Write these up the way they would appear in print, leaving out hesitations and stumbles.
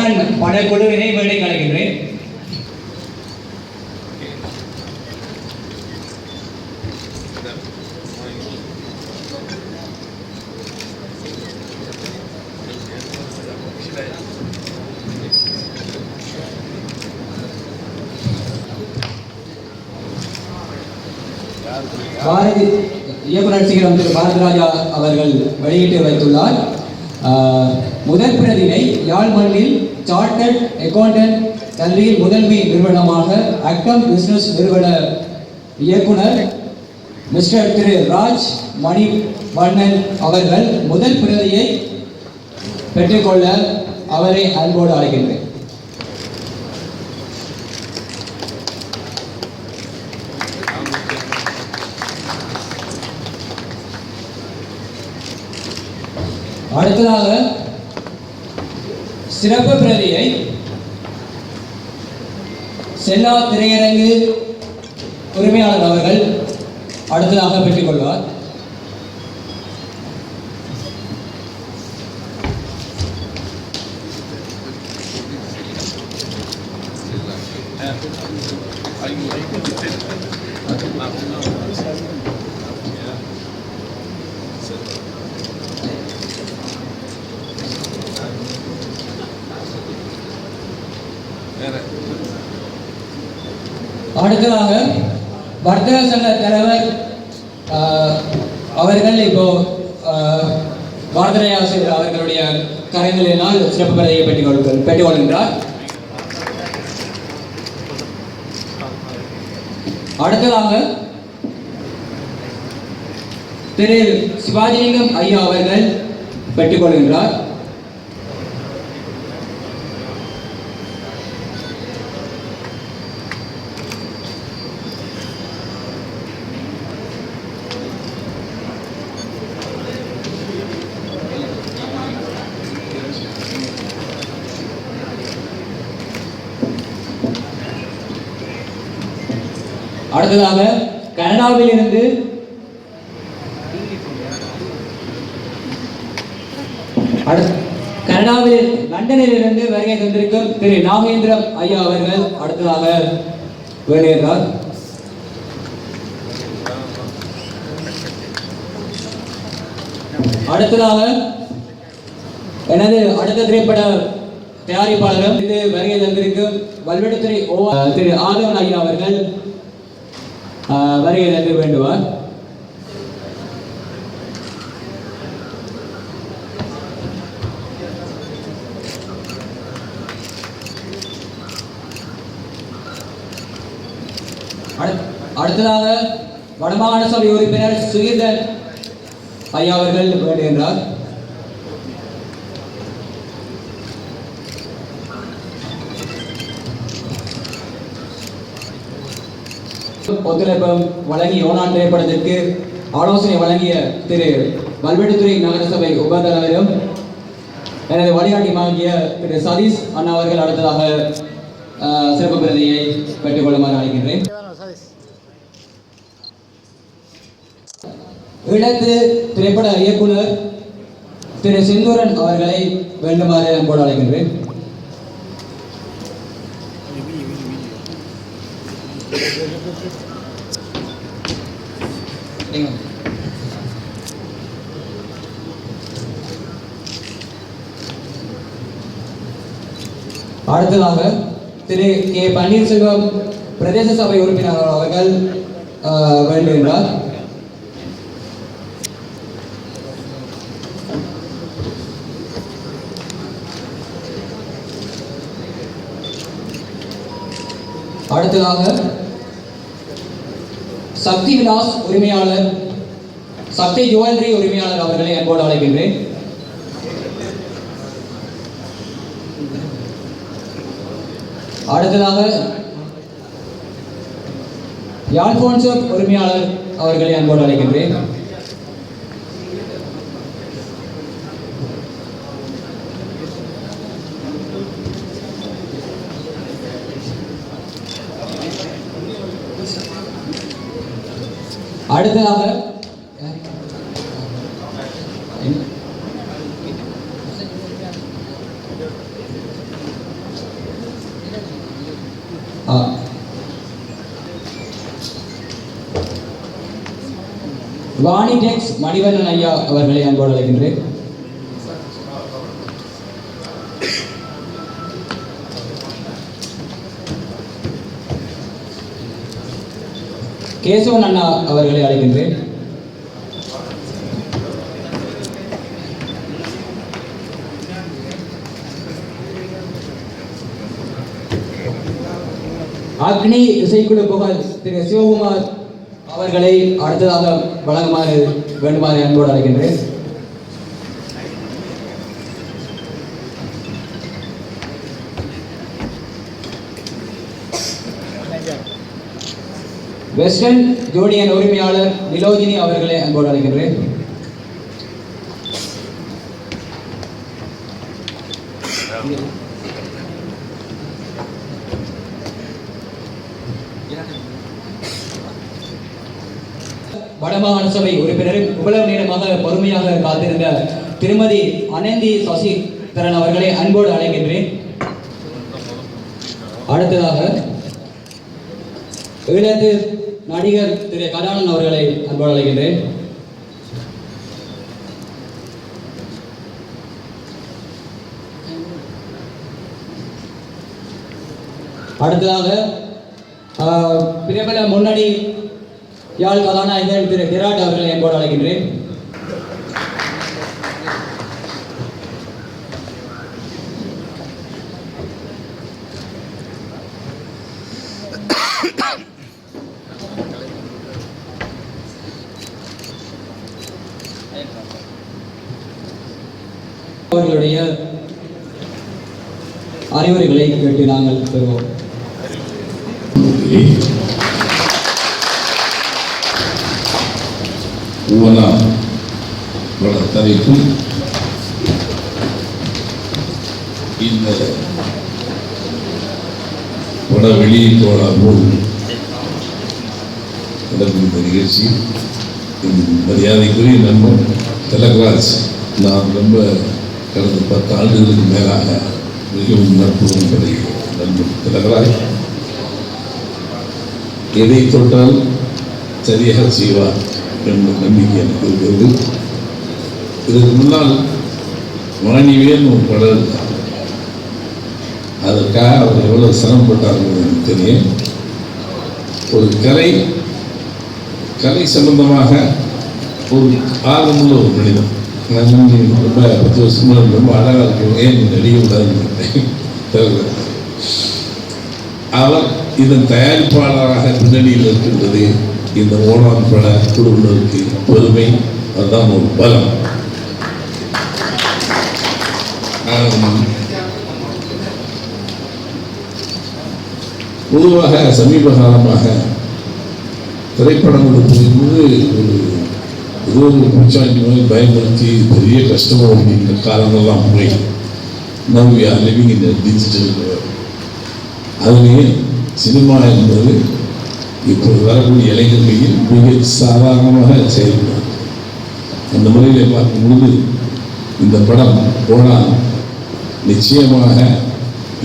நான் படக்குழுவினை வேலை கலைக்கின்றேன். பாரதி இயக்குனர் சீக்கிரம் திரு பாரதிராஜா அவர்கள் வெளியிட்டு வைத்துள்ளார். முதல் பிரதினை யாழ் மண்ணில் சார்ட்டர்ட் அக்கவுண்டன்ட் கல்வியில் முதன்மை நிறுவனமாக அக்கம் பிசினஸ் நிறுவன இயக்குனர் மிஸ்டர் திரு ராஜ் மணிவண்ணன் அவர்கள் முதல் பிரதியை பெற்றுக்கொள்ள அவரை அன்போடு அழைக்கின்றேன். அடுத்ததாக சிறப்பு பிரதியை செல்லா திரையரங்கு உரிமையாளர் அவர்கள் அடுத்ததாக பெற்றுக் கொள்வார். அடுத்ததாக வர்த்தக சங்க தலைவர் அவர்கள் இப்போ பாரதிராஜா அவர்களுடைய கரைகளினால் சிறப்பு பிரதியை பெற்றுக் கொள்கின்றார். அடுத்ததாக திரு சிவாஜிலிங்கம் ஐயா அவர்கள் பெற்றுக் கொள்கின்றார். அடுத்ததாக கனடாவில் இருந்து லண்டனில் இருந்து வருகை தந்திருக்கும் திரு நாகேந்திரம் ஐயா அவர்கள் அடுத்ததாக வருகிறார். அடுத்ததாக எனது அடுத்த திரைப்பட தயாரிப்பாளரும் இது வருகை தந்திருக்கும் வல்வெடுத்துறை திரு ஆதவன் ஐயா அவர்கள் வருகை தந்து வேண்டுவார். அடுத்ததாக வடமாகாண சபை உறுப்பினர் சுகீர்தன் ஐயா அவர்கள் வேண்டுகின்றார். ஒத்துழைப்பம் வழங்கி யோனான் திரைப்படத்திற்கு ஆலோசனை வழங்கிய திரு வல்வெடுத்துறை நகரசபை உபதலைவரும் எனது வழிகாட்டியுமாகிய திரு சதீஷ் அண்ணா அவர்கள் அடுத்ததாக சிறப்பு பிரதியை பெற்றுக்கொள்ளுமாறு அழைக்கின்றேன். இடத்து திரைப்பட இயக்குனர் திரு செந்தூரன் அவர்களை வேண்டுமாறு அன்போடு அழைக்கின்றேன். அடுத்ததாக திரு கே பன்னீர்செல்வம் பிரதேச சபை உறுப்பினர் அவர்கள் வேண்டுகின்றார். அடுத்ததாக சக்தி விலாஸ் உரிமையாளர் சக்தி ஜுவல்லரி உரிமையாளர் அவர்களை அன்போடு அழைக்கின்றேன். அடுத்ததாக யாழ்ப்பாண உரிமையாளர் அவர்களை அன்போடு அழைக்கின்றேன். அடுத்ததாக வாணிடெக்ஸ் மணிவண்ணன் ஐயா அவர்களை அன்போடு அழைக்கின்றேன். கேசவன் அண்ணா அவர்களை அழைக்கின்றேன். அக்னி இசைக்குழு புகழ் திரு சிவகுமார் அவர்களை அடுத்ததாக வழங்குமாறு வேண்டுமாறு அன்போடு அழைக்கின்றேன். வெஸ்டர்ன் யூனியன் உரிமையாளர் நிலோஜினி அவர்களை அன்போடு அழைக்கின்றேன். வடமாகாண சபை உறுப்பினரும் இவ்வளவு நேரமாக பொறுமையாக காத்திருந்த திருமதி அனந்தி சசிதரன் அவர்களை அன்போடு அழைக்கின்றேன். அடுத்ததாக ஈழத்து நடிகர் திரு கதானன் அவர்களை அன்போடு அழைக்கின்றேன். அடுத்ததாக பிரபல முன்னணி யாழ் கதாநாயகன் திரு கிராட் அவர்களை அன்போடு அழைக்கின்றேன். அவர்களுடைய அறிவுரைகளை கேட்டு நாங்கள் பெறுவோம். தலைப்பும் இந்த பட வெளியீட்டோட போல் நடக்கும் இந்த நிகழ்ச்சி மரியாதைக்குரிய நண்பன் திலகராஜ், நான் ரொம்ப கடந்த 10 ஆண்டுகளுக்கு மேலாக மிகவும் நட்புடன் பழகிய நண்பன் திலகராஜ் எதை தொட்டால் சரியாக செய்வார் என்ற நம்பிக்கை எனக்கு இருக்கிறது. இதற்கு முன்னால் வாணிவேல் ஒரு படம், அதற்காக அவர் எவ்வளவு சிரமப்பட்டார்கள் எனக்கு தெரியும். ஒரு கலை சம்பந்தமாக ஒரு ஆர்வமுள்ள ஒரு மனிதன். நான் ரொம்ப 10 வருஷமா ரொம்ப அழகாக இருக்கும், ஏன் நடிக விடாதுன்னு அவர் இதன் தயாரிப்பாளராக பின்னணியில் இருக்கின்றது. இந்த ஓணான் பட குழுவினருக்கு பெருமை, அதுதான் ஒரு பலம். பொதுவாக சமீப காலமாக திரைப்படம் எடுப்பது ஒரு பூச்சாண்டி மாதிரி பயன்படுத்தி பெரிய கஷ்டமாக இந்த காலங்கள்லாம் போய் now we are living in a digital world. அதுலேயே சினிமா என்பது இப்போது வரக்கூடிய இளைஞர்களில் மிக சாதாரணமாக செயல்படும். அந்த முறையில் பார்க்கும்பொழுது இந்த படம் போனால் நிச்சயமாக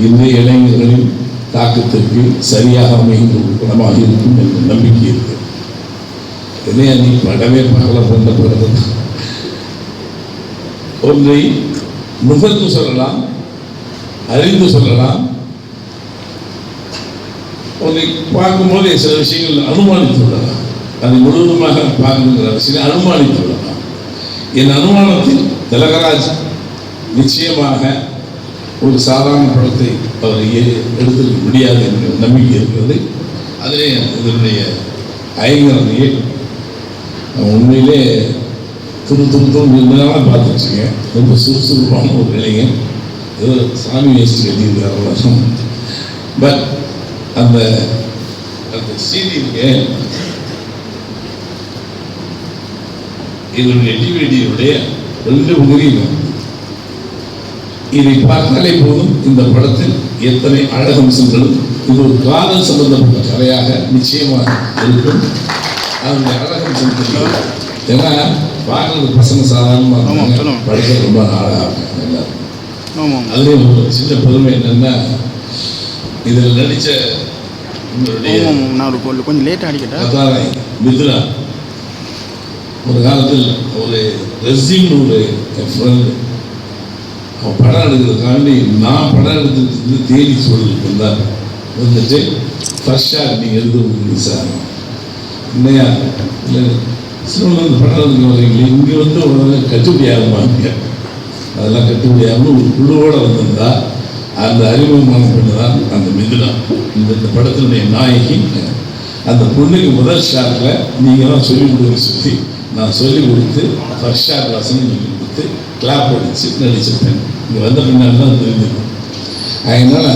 இன்றைய இளைஞர்களின் தாக்கத்திற்கு சரியாக அமைகின்ற ஒரு படமாக இருக்கும் என்ற நம்பிக்கை இருக்கு. என்னையா நீ படமே பார்க்கலாம், கொண்ட படத்தை ஒன்றை நுகர்ந்து சொல்லலாம், அறிந்து சொல்லலாம், ஒன்றை பார்க்கும்போது சில விஷயங்கள் அனுமானித்து விடலாம். அதை முழுவதுமாக பார்க்கின்ற விஷயம் அனுமானித்து விடலாம். என் அனுமானத்தில் திலகராஜ் நிச்சயமாக ஒரு சாதாரண படத்தை அவர் எடுத்துக்க முடியாது என்ற நம்பிக்கை இருக்கிறது. அதிலே இதனுடைய ஐங்கரனையே உண்மையிலே இருந்தாலும் பார்த்து வச்சுக்கேன். ரொம்ப சுறுசுறுப்பான ஒரு இளைஞன், ஏதோ சாமி வேஸ்ட் கட்டியிருக்காரு. பட் அந்த சீடிக்கு இதனுடைய டிவிடியுடைய 2 பகுதியும் இதை பார்த்தாலே போதும் இந்த படத்தில் எத்தனை அழகம்சங்களும் இது ஒரு காதல் சம்பந்தப்பட்ட கதையாக நிச்சயமாக இருக்கும். அதனுடைய அழகம்சம் தெரியும். ஏன்னா பார்க்கறது பசங்க சாதாரணமாக படத்தை ரொம்ப அழகாக எல்லாரும். அதுலேயும் ஒரு சின்ன பெருமை என்னன்னா, இதில் நடித்த உங்களுடைய நான் கொஞ்சம் லேட்டாக அடிக்கட்டா கதாநாயகி மித்ரா ஒரு காலத்தில் ஒரு ரெசின்னு ஒரு ஃப்ரெண்டு அவன் படம் எடுக்கிறதுக்காண்டி நான் படம் எடுத்துட்டு தேடி சொல்லிட்டு வந்தார். வந்துட்டு ஃபர்ஸ்ட் ஷாட் நீங்கள் எழுதுறது சார் இல்லையா இல்லை சிறுவன் படம் எடுக்க வரீங்களே இங்கே வந்து உடனே கட்டுப்படி ஆகுமாங்க. அதெல்லாம் கட்டுப்படி ஆகாமல் ஒரு குழுவோடு வந்திருந்தா அந்த அறிமுகமான பொண்ணு தான் அந்த மிதுனா. இந்த படத்தினுடைய நாயகி. அந்த பொண்ணுக்கு முதல் ஷாட்டில் நீங்கள் தான் சொல்லிக் கொடுக்க சொல்லி நான் சொல்லிக் கொடுத்து ஃபர்ஸ்ட் ஷாட் வாசனை சொல்லிக் கொடுத்து கிளாப் அடித்து நடிச்சிருப்பேன். இங்கே வந்த பின்னாடி தான் தெரிஞ்சுக்கணும். அதனால்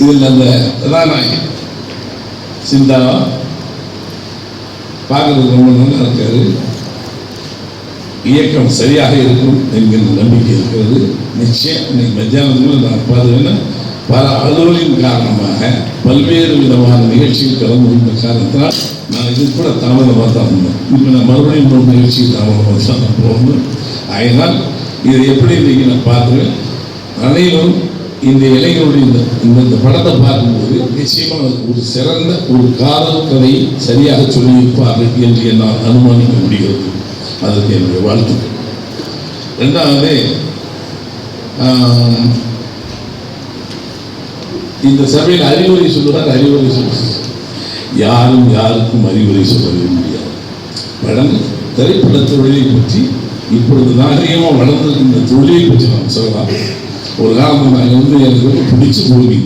இதில் அந்த கதாநாயகி சிந்தாவா பார்க்கறதுக்கு ரொம்ப நல்லா இருக்காரு. இயக்கம் சரியாக இருக்கும் என்கின்ற நம்பிக்கை இருக்கிறது. நிச்சயம் இன்னைக்கு மத்தியானத்தில் நான் பார்த்தீங்கன்னா பல அலுவலின் காரணமாக பல்வேறு விதமான நிகழ்ச்சிகள் கலந்து கொண்ட காரணத்தினால் நான் இது கூட தாமதமாக தான் இருந்தேன். இப்போ நான் மறுபடியும் ஒரு நிகழ்ச்சிக்கு தாமதமாக தான் நான் போகணும். அதனால் இதை எப்படி இன்றைக்கி நான் பார்க்குறேன். அனைவரும் இந்த இளைஞருடைய இந்த படத்தை பார்க்கும்போது நிச்சயமாக ஒரு சிறந்த ஒரு காதல் கதையை சரியாக சொல்லியிருப்பார்கள் என்று என்னால் அனுமானிக்க முடிகிறது. அதற்கு என்னுடைய வாழ்த்துக்கள். ரெண்டாவது, இந்த சபையில் அறிவுரை சொல்லுவார். அறிவுரை சொல்லுவார். யாரும் யாருக்கும் அறிவுரை சொல்லவே முடியாது. படம் திரைப்பட தொழிலை பற்றி இப்பொழுது நாகரிகமாக வளர்ந்திருக்கின்ற தொழிலை பற்றி நாம் சொல்லலாம். ஒரு காலம் நாங்கள் வந்து எனக்கு ரொம்ப பிடிச்சி போய்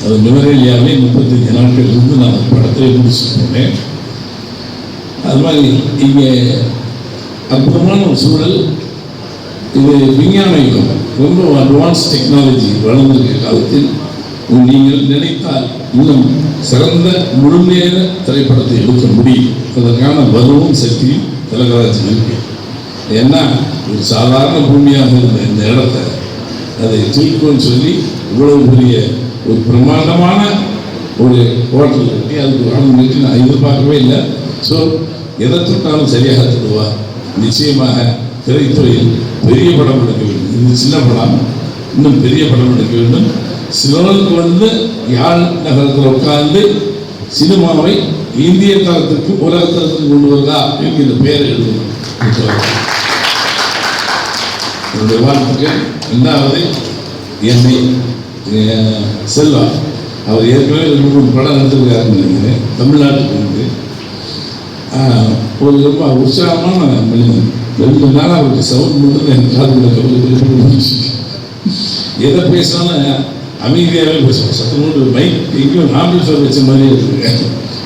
அது நுவரேலியாவே 35 நாட்கள் இருந்து நான் படத்திலே முடிச்சுட்டு போனேன். அது மாதிரி இங்கே அற்புதமான ஒரு சூழல். இது விஞ்ஞான யுகம், ரொம்ப அட்வான்ஸ் டெக்னாலஜி வளர்ந்திருக்க காலத்தில் நீங்கள் நினைத்தால் இன்னும் சிறந்த முழுநேர திரைப்படத்தை எடுக்க முடியும். அதற்கான வலுவும் சக்தியும் திலகராஜ் இருக்கு. ஏன்னா ஒரு சாதாரண பூமியாக இருந்த இந்த இடத்தை அதை தூக்குன்னு சொல்லி இவ்வளவு பெரிய ஒரு பிரமாண்டமான ஒரு ஹோட்டல் கட்டி அதுக்கு வாங்க நிறுத்தி நான் எதிர்பார்க்கவே இல்லை. ஸோ எதை தொட்டாலும் சரியாக தருவார். நிச்சயமாக திரைத்துறையில் பெரிய படம் எடுக்க வேண்டும். இது சின்ன படம், இன்னும் பெரிய படம் எடுக்க வேண்டும். சிலருக்கு வந்து யாழ் நகரத்தில் உட்கார்ந்து சினிமாவை இந்திய தளத்திற்கு உலகத்திற்கு கொண்டு வருதா என்கிற பெயரை எழுதணும். என்னுடைய வாழ்த்துக்கள். ரெண்டாவது, என்னை செல்வா அவர் ஏற்கனவே 2-3 படம் எடுத்துருக்காருன்னு நினைக்கிறேன். தமிழ்நாட்டுக்கு வந்து ஒரு ரொம்ப உற்சாகமான மனிதன். 2 நாள் அவருக்கு சவுண்ட் மட்டும் எனக்கு காது கவலை. எதை பேசினாலும் அமைதியாகவே பேசுவார். சத்தமோடு மைக் எங்கேயும் ஆம்பிள்ஃபர் வச்ச மாதிரியே இருக்குங்க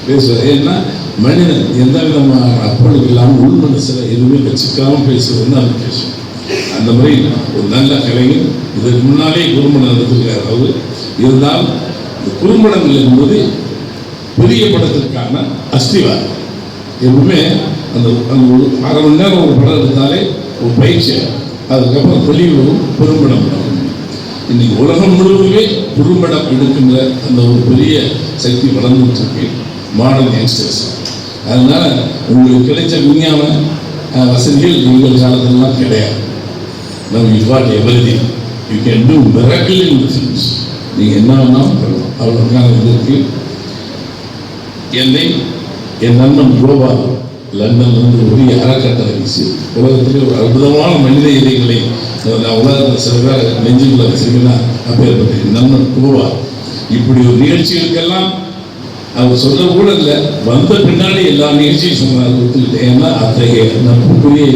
பேசுவார். ஏன்னா மனிதன் எந்த விதமான அப்பொழுது இல்லாமல் உள் மனசில் எதுவுமே வச்சுக்காமல் பேசுவதுன்னு அவர் பேசுவார். அந்த மாதிரி ஒரு நல்ல கலைஞர். இதற்கு முன்னாலே குறும்படம் நடத்திருக்கார் அவர். இருந்தால் இந்த குறும்படங்கள் என்பது பெரிய படத்திற்கான அஸ்திவாரம். எப்பவுமே அந்த அந்த ஒரு அரை மணி நேரம் ஒரு படம் எடுத்தாலே ஒரு பயிற்சி, அதுக்கப்புறம் தெளிவும் குறும்படம் நடக்கும். இன்னைக்கு உலகம் முழுவதுமே குறும்படம் எடுக்கின்ற அந்த ஒரு பெரிய சக்தி வளர்ந்துட்டு இருக்கு மாடர்ன் யங்ஸ்டர்ஸ். அதனால உங்களுக்கு கிடைச்ச விஞ்ஞான வசதிகள் உங்கள் காலத்திலலாம் கிடையாது. Now you got everything. You can do miracle in the films. நீங்கள் என்ன வேணாலும் பண்ணலாம். அவ்வளோக்கான இதற்கு என்னை என் நண்பன் கோபால் லண்டன்லேருந்து உரிய அறக்கட்டளை வீசி உலகத்திலே ஒரு அற்புதமான மனித இதயங்களை நான் உலகத்தில் சில பேர் நெஞ்சுக்குள்ள வச்சிருக்கேன்னா அப்பேற்பட்ட என் நண்பன் கோபால் இப்படி ஒரு நிகழ்ச்சிகளுக்கெல்லாம் அவர் சொல்ல கூட இல்லை. வந்த பின்னாடி எல்லா நிகழ்ச்சியும் சொன்னார் ஒத்துக்கிட்டேன். ஏன்னா அத்தகைய நட்புக்குரிய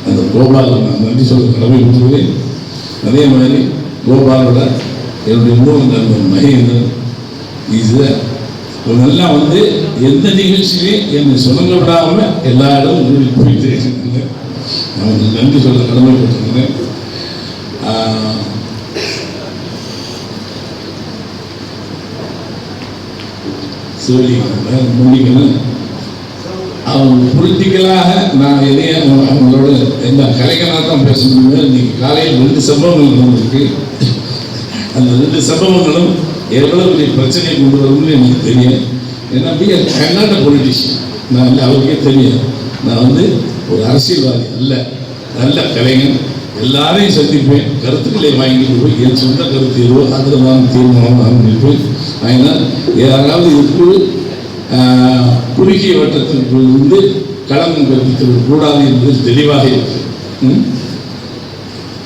அந்த கோபால் நான் நன்றி சொல்ல கடமை விட்டுருவேன். அதே மாதிரி கோபாலோட என்னுடைய இன்னொரு நண்பன் மகேந்திரன் இவங்கெல்லாம் வந்து எந்த நிகழ்ச்சியிலையும் என்னை சொல்ல விடாமல் எல்லா இடமும் போயிட்டு இருக்காங்க. நான் நன்றி சொல்ல கடமைப்பட்டிருக்கிறேன். மன்னிக்கணும். அவங்க பொலிட்டிக்கலாக நான் எதையும் அவங்களோட எந்த கலைஞனாக தான் பேச முடியும். இன்னைக்கு காலையில் 2 சம்பவங்கள் நடந்திருக்கு. அந்த 2 சம்பவங்களும் எவ்வளவு பெரிய பிரச்சனையை கொண்டு வரும்னு எனக்கு தெரியும். ஏன்னா நாட் அ பொலிட்டிஷியன். நான் இல்லை, அவருக்கே தெரியும். நான் வந்து ஒரு அரசியல்வாதி அல்ல, நல்ல கலைஞன். எல்லாரையும் சந்திப்பேன், கருத்துக்களை வாங்கிட்டு போய் என் சொந்த கருத்து எதுவோ அதில் நான் தீர்மானம் நிற்பேன். அதனால் யாராவது இதுக்கு குறுகிய வட்டத்திலிருந்து களம் கற்பித்து கூடாது என்பது தெளிவாக இருக்கு.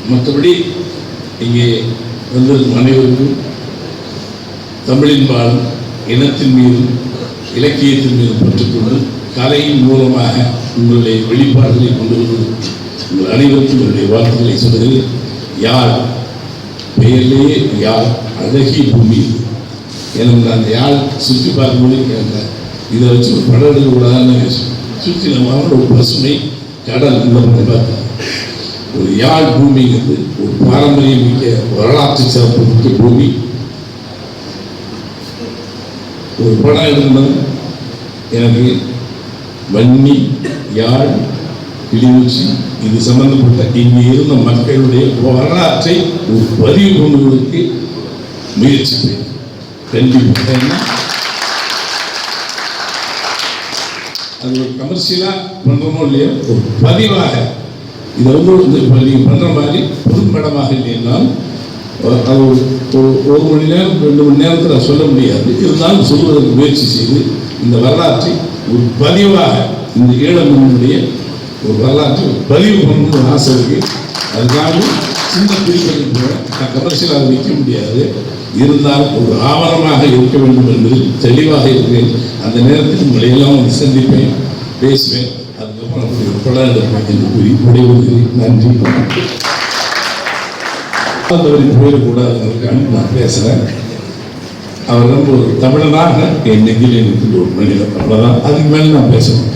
மற்றபடி இங்கே வந்திருக்கும் அனைவருக்கும் தமிழின் பாலும் இனத்தின் மீதும் இலக்கியத்தின் மீதும் பற்றுக்கொண்டு கலையின் மூலமாக உங்களுடைய வெளிப்பாடுகளை கொண்டு வருவது உங்கள் அனைவருக்கும் என்னுடைய வாழ்த்துக்களை சொல்கிறேன். யாழ் பெயர்லேயே யாழ் அழகிய பூமி. எனக்கு அந்த யாழ் சுற்றி பார்க்கும்போது கேட்க இதை வச்சு ஒரு படம் எடுக்கக்கூடாதுன்னு சுற்றி நம்ம ஒரு பசுமை கடல் இந்த படம் பார்த்தேன். ஒரு யாழ் பூமிங்கிறது ஒரு பாரம்பரியம் மிக்க வரலாற்று சிறப்பு மிக்க பூமி. ஒரு படம் எடுக்கணும் எனக்கு வன்னி யாழ் கிளிநொச்சி இது சம்பந்தப்பட்ட இங்கே இருந்த மக்களுடைய வரலாற்றை ஒரு பதிவு கொண்டுவதற்கு முயற்சிப்பேன். கண்டிப்பாக அது ஒரு கமர்ஷியலாக பண்ணுறோமோ இல்லையோ ஒரு பதிவாக இதை வந்து நீங்கள் பண்ணுற மாதிரி புதுப்படமாக இல்லைன்னால் அது ஒரு மணி நேரம் 2 மணி நேரத்தில் சொல்ல முடியாது. இருந்தாலும் சொல்வதற்கு முயற்சி செய்து இந்த வரலாற்றை ஒரு பதிவாக இந்த ஈழமண்ணுடைய ஒரு வரலாற்றை பதிவு பண்ணணும்னு ஒரு ஆசை இருக்கு. அதுக்காக சின்ன பிரிப்பது கமர்ஷியலாக வைக்க முடியாது. இருந்தாலும் ஒரு ஆவணமாக இருக்க வேண்டும் என்பதில் தெளிவாக இருக்கிறேன். அந்த நேரத்தில் உங்களை எல்லாம் வந்து சந்திப்பேன், பேசுவேன். அதுக்கப்புறம் அப்படி படம் எடுப்பேன் என்று கூறி விடைபெறுகிறேன். நன்றி. போயிடக்கூடாதுங்கிறதுக்காக நான் பேசுகிறேன். அவர் வந்து ஒரு தமிழனாக என் நெஞ்சில் இருக்கிற ஒரு மனிதன். அவ்வளோதான். அதுக்கு மேலே நான் பேசணும்.